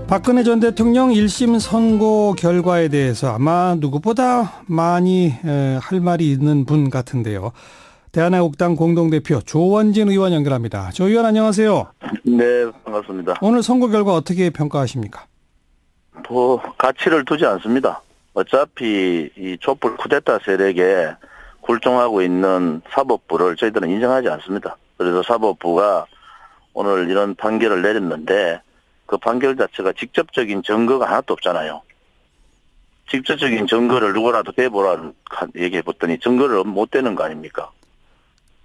박근혜 전 대통령 1심 선고 결과에 대해서 아마 누구보다 많이 할 말이 있는 분 같은데요. 대한애국당 공동대표 조원진 의원 연결합니다. 조 의원 안녕하세요. 네, 반갑습니다. 오늘 선고 결과 어떻게 평가하십니까? 가치를 두지 않습니다. 어차피 이 촛불 쿠데타 세력에 굴종하고 있는 사법부를 저희들은 인정하지 않습니다. 그래서 사법부가 오늘 이런 판결을 내렸는데 그 판결 자체가 직접적인 증거가 하나도 없잖아요. 직접적인 증거를 누구라도 대보라 얘기해봤더니 증거를 못 대는 거 아닙니까?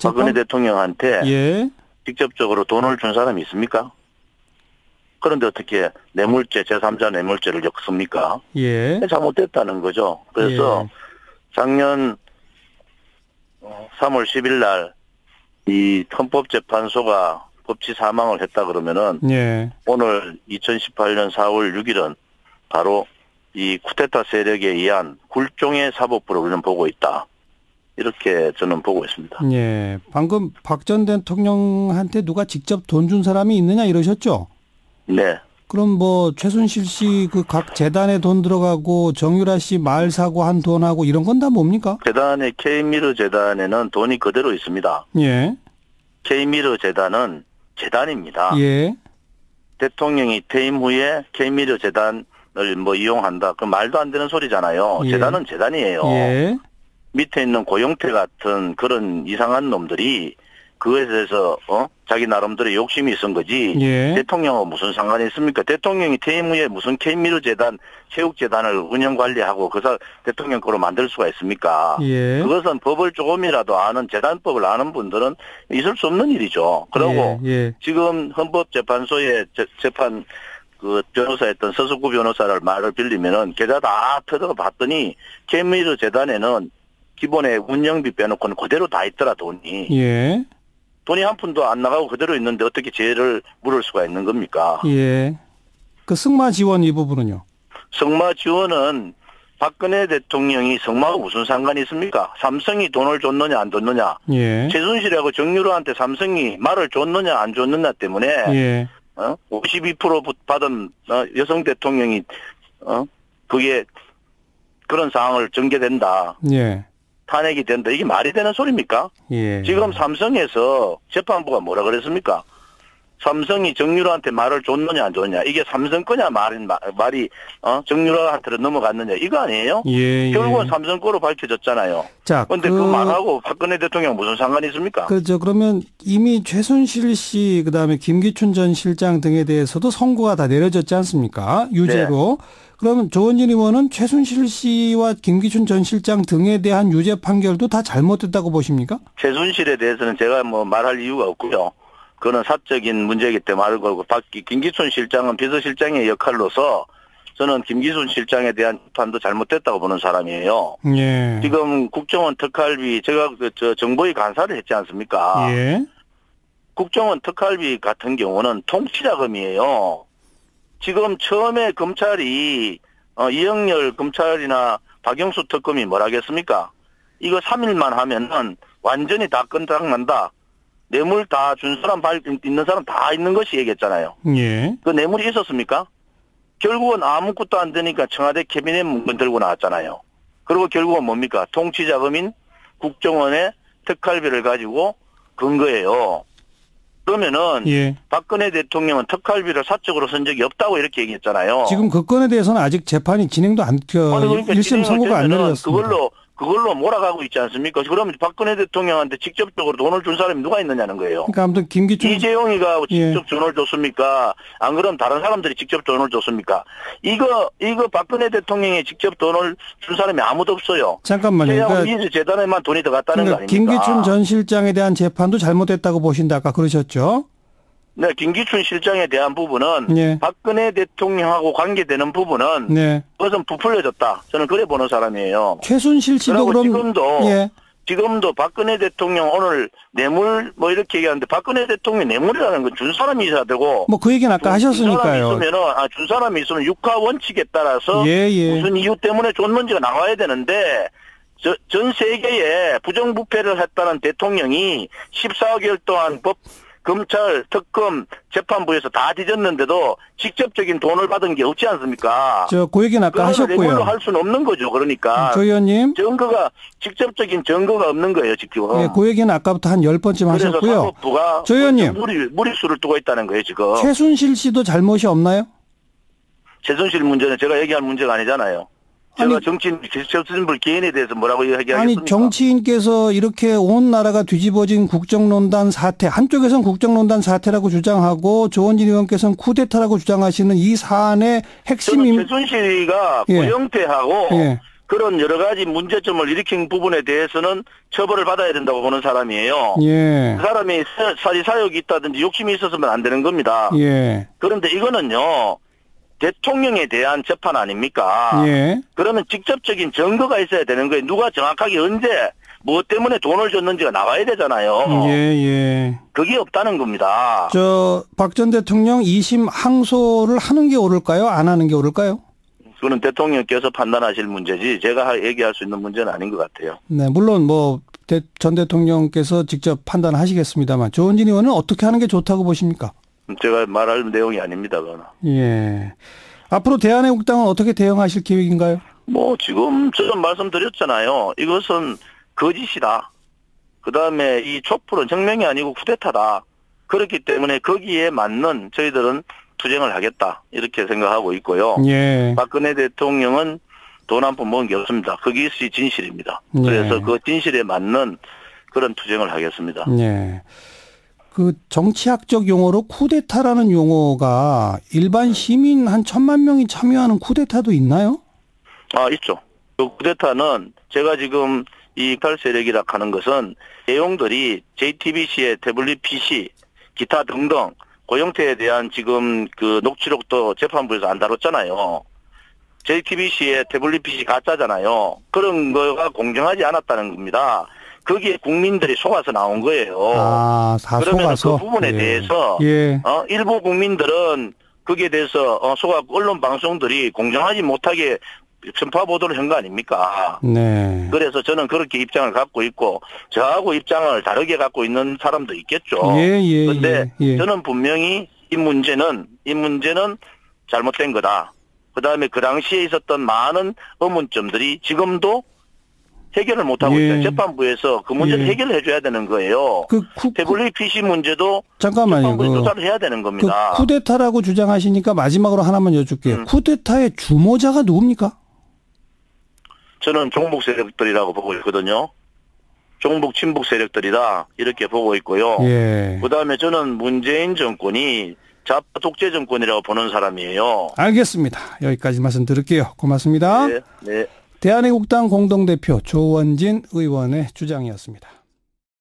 박근혜 대통령한테 직접적으로 돈을 준 사람이 있습니까? 그런데 어떻게 뇌물죄, 제3자 뇌물죄를 엮습니까? 잘못됐다는 거죠. 그래서 작년 3월 10일 날 이 헌법재판소가 법치 사망을 했다 그러면은 오늘 2018년 4월 6일은 바로 이 쿠데타 세력에 의한 굴종의 사법부로 우리는 보고 있다. 이렇게 저는 보고 있습니다. 방금 박 전 대통령한테 누가 직접 돈 준 사람이 있느냐 이러셨죠? 네. 그럼 뭐 최순실 씨 그 각 재단에 돈 들어가고 정유라 씨 말 사고 한 돈하고 이런 건 다 뭡니까? 재단의 K미르 재단에는 돈이 그대로 있습니다. K미르 재단은 재단입니다. 대통령이 퇴임 후에 K미르 재단을 뭐 이용한다. 그 말도 안 되는 소리잖아요. 재단은 재단이에요. 밑에 있는 고용태 같은 그런 이상한 놈들이 그거에 대해서 자기 나름대로 욕심이 있은 거지 대통령하고 무슨 상관이 있습니까? 대통령이 퇴임 후에 무슨 K미르 재단, 체육재단을 운영 관리하고 그래서 대통령 거로 만들 수가 있습니까? 그것은 법을 조금이라도 아는 재단법을 아는 분들은 있을 수 없는 일이죠. 그리고 지금 헌법재판소에 재판 그 변호사였던 서석구 변호사를 말을 빌리면은 계좌 다 터득어 봤더니 K미르 재단에는 기본에 운영비 빼놓고는 그대로 다 있더라 돈이. 돈이 한 푼도 안 나가고 그대로 있는데 어떻게 죄를 물을 수가 있는 겁니까? 그 승마 지원 이 부분은요? 승마 지원은 박근혜 대통령이 승마하고 무슨 상관이 있습니까? 삼성이 돈을 줬느냐 안 줬느냐. 최순실하고 정유라한테 삼성이 말을 줬느냐 안 줬느냐 때문에 52% 받은 여성 대통령이 그게 그런 상황을 전개된다. 탄핵이 된다. 이게 말이 되는 소리입니까? 지금 삼성에서 재판부가 뭐라 그랬습니까? 삼성이 정유라한테 말을 줬느냐 안 줬느냐. 이게 삼성 거냐 말이 정유라한테로 넘어갔느냐. 이거 아니에요? 결국은 삼성 거로 밝혀졌잖아요. 그런데 그 말하고 박근혜 대통령 무슨 상관이 있습니까? 그러면 이미 최순실 씨 그다음에 김기춘 전 실장 등에 대해서도 선고가 다 내려졌지 않습니까? 유죄로. 그러면 조원진 의원은 최순실 씨와 김기춘 전 실장 등에 대한 유죄 판결도 다 잘못됐다고 보십니까? 최순실에 대해서는 제가 뭐 말할 이유가 없고요. 그거는 사적인 문제이기 때문에 말을 걸고 김기춘 실장은 비서실장의 역할로서 저는 김기춘 실장에 대한 판도 잘못됐다고 보는 사람이에요. 지금 국정원 특활비 제가 정보위 간사를 했지 않습니까? 국정원 특활비 같은 경우는 통치자금이에요. 지금 처음에 검찰이 이영렬 검찰이나 박영수 특검이 뭐라 하겠습니까? 이거 3일만 하면은 완전히 다 끝장난다. 뇌물 다 준 사람 있는 사람 다 있는 것이 얘기했잖아요. 그 뇌물이 있었습니까? 결국은 아무것도 안 되니까 청와대 캐비넷 문건 들고 나왔잖아요. 그리고 결국은 뭡니까? 통치자금인 국정원의 특활비를 가지고 건 거예요. 그러면은 박근혜 대통령은 특활비를 사적으로 쓴 적이 없다고 이렇게 얘기했잖아요. 지금 그 건에 대해서는 아직 재판이 진행도 그러니까 1심 선고가 안 내려졌습니다. 그걸로 몰아가고 있지 않습니까? 그러면 박근혜 대통령한테 직접적으로 돈을 준 사람이 누가 있느냐는 거예요. 그러니까 아무튼 김기춘 이재용이가 직접 돈을 줬습니까? 안 그러면 다른 사람들이 직접 돈을 줬습니까? 이거 박근혜 대통령이 직접 돈을 준 사람이 아무도 없어요. 잠깐만요. 그러니까 재단에만 돈이 들어갔다는 거 아닙니까? 김기춘 전 실장에 대한 재판도 잘못됐다고 보신다 아까 그러셨죠? 네, 김기춘 실장에 대한 부분은 박근혜 대통령하고 관계되는 부분은 그것은 부풀려졌다. 저는 그래 보는 사람이에요. 최순실 씨도 그럼 지금도 박근혜 대통령 오늘 뇌물 뭐 이렇게 얘기하는데 박근혜 대통령이 뇌물이라는 건 준 사람이 있어야 되고 뭐 그 얘기는 아까 하셨으니까요. 준 사람이 있으면 육하 원칙에 따라서 무슨 이유 때문에 줬는지가 나와야 되는데 전 세계에 부정부패를 했다는 대통령이 14개월 동안 검찰, 특검, 재판부에서 다 뒤졌는데도 직접적인 돈을 받은 게 없지 않습니까? 그 얘기는 아까 하셨고요. 그걸로 할 수는 없는 거죠. 그러니까. 조 의원님. 직접적인 증거가 없는 거예요, 지금. 네, 그 얘기는 아까부터 한 10번쯤 하셨고요. 그래서 사법부가 조 의원님. 무리수를 두고 있다는 거예요, 지금. 최순실 씨도 잘못이 없나요? 최순실 문제는 제가 얘기할 문제가 아니잖아요. 제가 정치인, 최순실 개인에 대해서 뭐라고 얘기하겠습니까? 아니, 정치인께서 이렇게 온 나라가 뒤집어진 국정농단 사태, 한쪽에서는 국정농단 사태라고 주장하고 조원진 의원께서는 쿠데타라고 주장하시는 이 사안의 핵심이 최순실이가 고영태하고 그런 여러 가지 문제점을 일으킨 부분에 대해서는 처벌을 받아야 된다고 보는 사람이에요. 그 사람이 사리사욕이 있다든지 욕심이 있었으면 안 되는 겁니다. 그런데 이거는요. 대통령에 대한 재판 아닙니까? 그러면 직접적인 증거가 있어야 되는 거예요. 누가 정확하게 언제 무엇 때문에 돈을 줬는지가 나와야 되잖아요. 그게 없다는 겁니다. 박 전 대통령 2심 항소를 하는 게 옳을까요? 안 하는 게 옳을까요? 그건 대통령께서 판단하실 문제지 제가 얘기할 수 있는 문제는 아닌 것 같아요. 네, 물론 전 대통령께서 직접 판단하시겠습니다만 조원진 의원은 어떻게 하는 게 좋다고 보십니까? 제가 말할 내용이 아닙니다. 그거는. 앞으로 대한애국당은 어떻게 대응하실 계획인가요? 지금 저는 말씀드렸잖아요. 이것은 거짓이다. 그다음에 이 촛불은 혁명이 아니고 쿠데타다. 그렇기 때문에 거기에 맞는 저희들은 투쟁을 하겠다. 이렇게 생각하고 있고요. 박근혜 대통령은 돈 한 푼 먹은 게 없습니다. 그것이 진실입니다. 그래서 그 진실에 맞는 그런 투쟁을 하겠습니다. 그 정치학적 용어로 쿠데타라는 용어가 일반 시민 한 1,000만 명이 참여하는 쿠데타도 있나요? 있죠. 그 쿠데타는 제가 지금 이 탈세력이라 하는 것은 내용들이 JTBC의 태블릿 PC, 기타 등등 고영태에 대한 지금 그 녹취록도 재판부에서 안 다뤘잖아요. JTBC의 태블릿 PC 가짜잖아요. 그런 거가 공정하지 않았다는 겁니다. 거기에 국민들이 속아서 나온 거예요. 그러면 속아서? 그 부분에 대해서 일부 국민들은 거기에 대해서 속아 언론 방송들이 공정하지 못하게 편파 보도를 한 거 아닙니까? 그래서 저는 그렇게 입장을 갖고 있고 저하고 입장을 다르게 갖고 있는 사람도 있겠죠. 그런데 저는 분명히 이 문제는 잘못된 거다. 그다음에 그 당시에 있었던 많은 의문점들이 지금도 해결을 못하고 있어요. 재판부에서 그 문제를 해결해 줘야 되는 거예요. 태블릿 PC 문제도 재판부에 조사를 해야 되는 겁니다. 쿠데타라고 주장하시니까 마지막으로 하나만 여쭙게요. 쿠데타의 주모자가 누굽니까? 저는 종북 세력들이라고 보고 있거든요. 종북 친북 세력들이다 이렇게 보고 있고요. 그다음에 저는 문재인 정권이 좌파 독재 정권이라고 보는 사람이에요. 알겠습니다. 여기까지 말씀 드릴게요. 고맙습니다. 네. 대한애국당 공동대표 조원진 의원의 주장이었습니다.